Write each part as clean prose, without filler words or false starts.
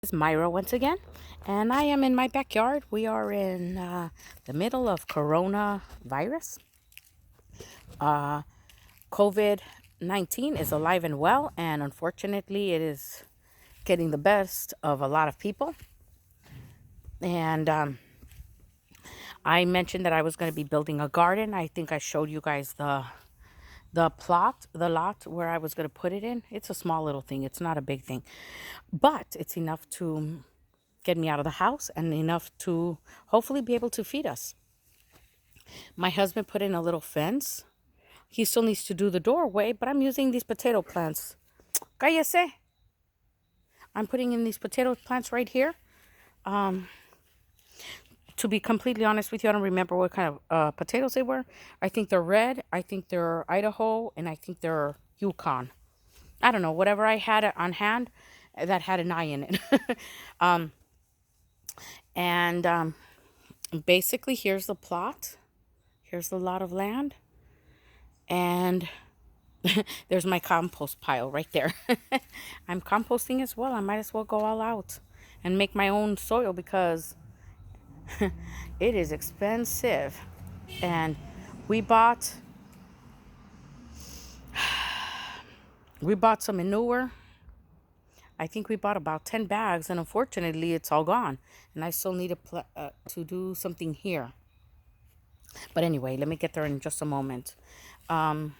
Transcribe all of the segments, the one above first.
Is Myra once again, and I am in my backyard. We are in the middle of coronavirus. Uh, COVID 19 is alive and well, and unfortunately, it is getting the best of a lot of people. And I mentioned that I was going to be building a garden. I think I showed you guys the lot where I was going to put it in. It's a small little thing. It's not a big thing, but it's enough to get me out of the house and enough to hopefully be able to feed us. My husband put in a little fence. He still needs to do the doorway, but I'm using these potato plants. Cállese. I'm putting in these potato plants right here. Um, to be completely honest with you, I don't remember what kind of potatoes they were. I think they're red. I think they're Idaho, and I think they're Yukon. I don't know. Whatever I had on hand that had an eye in it. um, and basically, here's the plot. Here's the lot of land. And there's my compost pile right there. I'm composting as well. I might as well go all out and make my own soil because it is expensive. And we bought we bought some manure. I think we bought about 10 bags, and unfortunately, it's all gone. And I still need to do something here. But anyway, let me get there in just a moment. Um,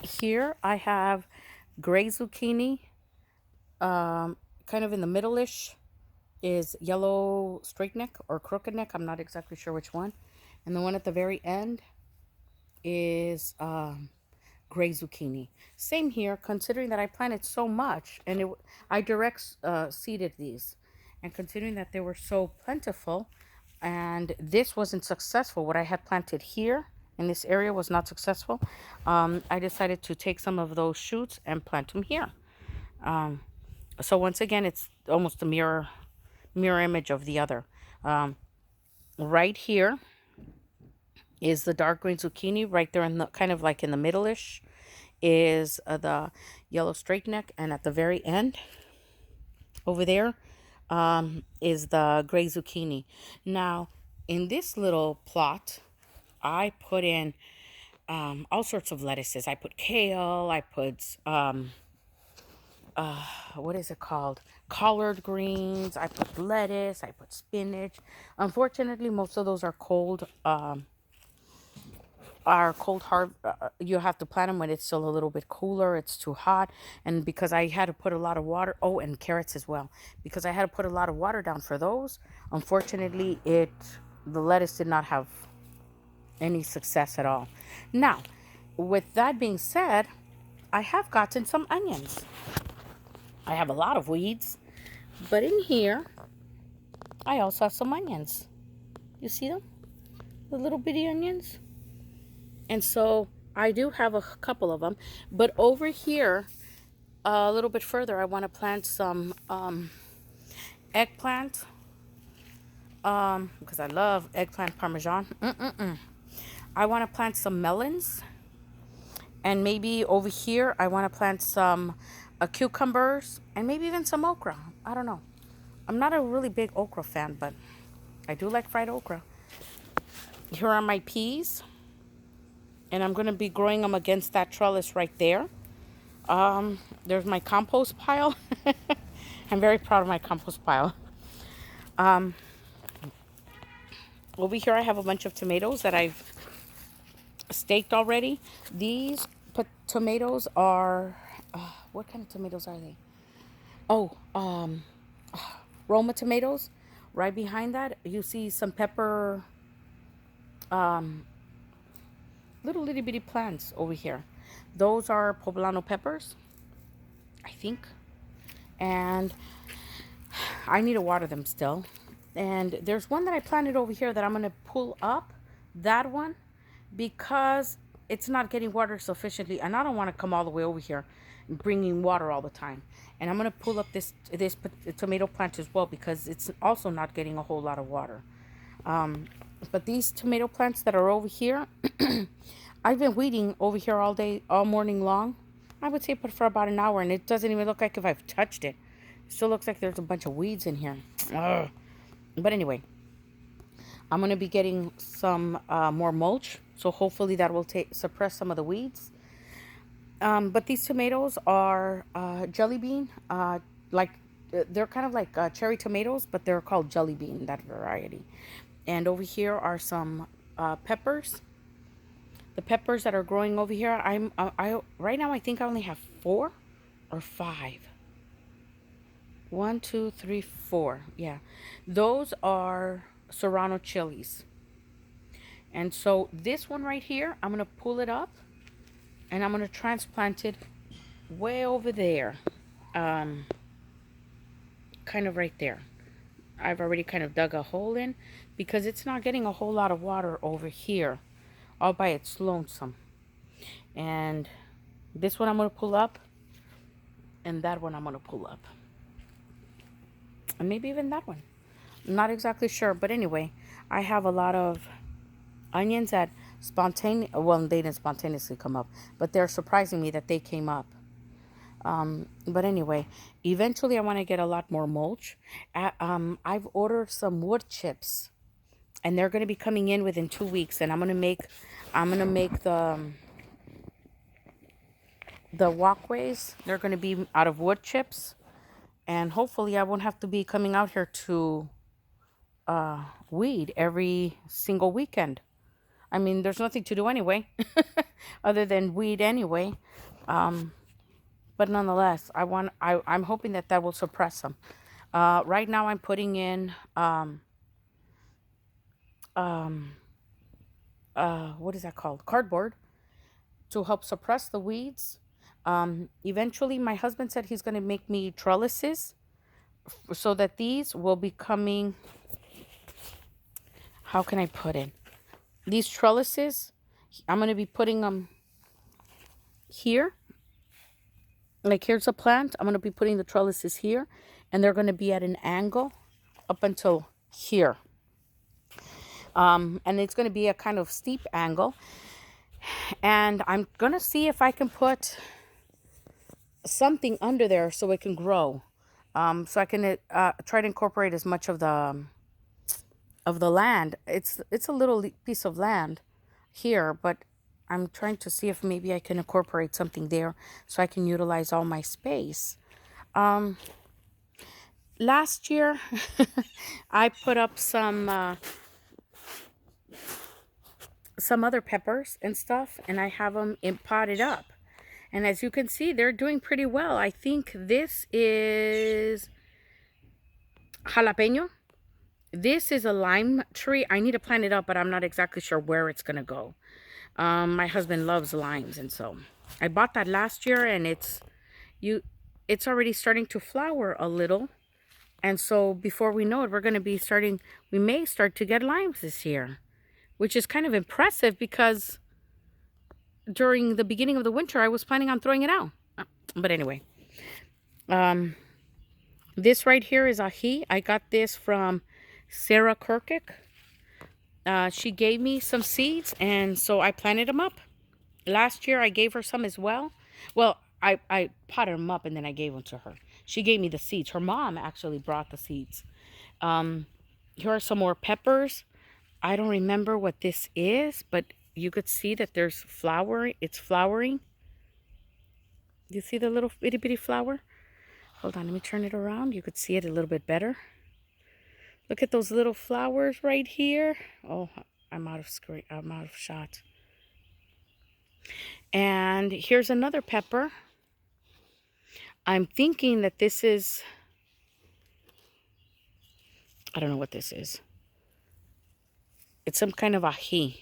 Here I have gray zucchini. Kind of in the middle-ish is yellow straight neck or crooked neck. I'm not exactly sure which one. And the one at the very end is gray zucchini. Same here, considering that I planted so much and I direct seeded these. And considering that they were so plentiful and this wasn't successful, what I had planted here in this area was not successful, I decided to take some of those shoots and plant them here. So once again, it's almost a mirror image of the other. Right here is the dark green zucchini. Right there in the kind of like in the middle-ish is the yellow straight neck, and at the very end over there is the gray zucchini. Now in this little plot, I put in all sorts of lettuces. I put kale. I put what is it called? Collard greens. I put lettuce. I put spinach. Unfortunately, most of those are cold. Are cold hard. You have to plant them when it's still a little bit cooler. It's too hot, and because I had to put a lot of water. Oh, and carrots as well, because I had to put a lot of water down for those. Unfortunately, the lettuce did not have any success at all. Now, with that being said, I have gotten some onions. I have a lot of weeds, but in here, I also have some onions. You see them? The little bitty onions? And so I do have a couple of them. But over here, a little bit further, I want to plant some eggplant. Because I love eggplant parmesan. I want to plant some melons. And maybe over here, I want to plant some cucumbers and maybe even some okra. I don't know. I'm not a really big okra fan, but I do like fried okra. Here are my peas. And I'm going to be growing them against that trellis right there. There's my compost pile. I'm very proud of my compost pile. Over here I have a bunch of tomatoes that I've staked already. These tomatoes are, what kind of tomatoes are they? Oh, Roma tomatoes. Right behind that, you see some pepper, little itty bitty plants over here. Those are poblano peppers, I think. And I need to water them still. And there's one that I planted over here that I'm going to pull up. That one, because it's not getting water sufficiently. And I don't want to come all the way over here bringing water all the time. And I'm going to pull up this tomato plant as well because it's also not getting a whole lot of water. But these tomato plants that are over here, I've been weeding over here all day, all morning long. I would say for about an hour, and it doesn't even look like if I've touched it. Still looks like there's a bunch of weeds in here. Ugh. But anyway, I'm going to be getting some more mulch. So hopefully that will suppress some of the weeds. But these tomatoes are jelly bean. Like they're kind of like cherry tomatoes, but they're called jelly bean, that variety. And over here are some peppers. The peppers that are growing over here, I right now I think I only have 4 or 5. 1, 2, 3, 4. Yeah, those are serrano chilies. And so this one right here, I'm gonna pull it up and I'm gonna transplant it way over there, kind of right there. I've already kind of dug a hole in because it's not getting a whole lot of water over here all by its lonesome. And this one I'm gonna pull up, and that one I'm gonna pull up, and maybe even that one. I'm not exactly sure, but anyway, I have a lot of onions that well, they didn't spontaneously come up, but they're surprising me that they came up. But anyway, eventually I want to get a lot more mulch. I've ordered some wood chips, and they're going to be coming in within 2 weeks, and I'm going to make the walkways. They're going to be out of wood chips, and hopefully I won't have to be coming out here to weed every single weekend. I mean, there's nothing to do anyway, other than weed anyway. But nonetheless, I'm hoping that will suppress them. Right now, I'm putting in what is that called? Cardboard to help suppress the weeds. Eventually, my husband said he's going to make me trellises so that these will be coming. How can I put it? These trellises, I'm going to be putting them here. Like here's a plant. I'm going to be putting the trellises here, and they're going to be at an angle up until here. And it's going to be a kind of steep angle. And I'm going to see if I can put something under there so it can grow. So I can try to incorporate as much of the land. It's a little piece of land here, but I'm trying to see if maybe I can incorporate something there so I can utilize all my space. Last year, I put up some other peppers and stuff, and I have them potted up. And as you can see, they're doing pretty well. I think this is jalapeno. This is a lime tree. I need to plant it up, but I'm not exactly sure where it's going to go. My husband loves limes, and so I bought that last year, and it's already starting to flower a little. And so before we know it, we may start to get limes this year, which is kind of impressive because during the beginning of the winter, I was planning on throwing it out. But anyway, this right here is ají. I got this from Sarah Kirkick. She gave me some seeds, and so I planted them up. Last year, I gave her some as well. Well, I potted them up, and then I gave them to her. She gave me the seeds. Her mom actually brought the seeds. Here are some more peppers. I don't remember what this is, but you could see that there's flower. It's flowering. You see the little itty bitty flower? Hold on, let me turn it around. You could see it a little bit better. Look at those little flowers right here. Oh, I'm out of screen. I'm out of shot. And here's another pepper. I'm thinking that this is, I don't know what this is. It's some kind of ají.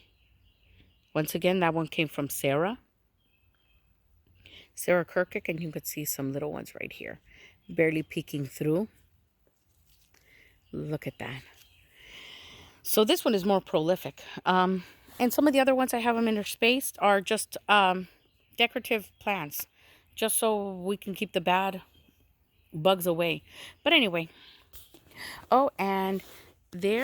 Once again, that one came from Sarah Kirkick, and you could see some little ones right here, barely peeking through. Look at that. So this one is more prolific. And some of the other ones I have them interspaced are just decorative plants, just so we can keep the bad bugs away. But anyway. Oh, and there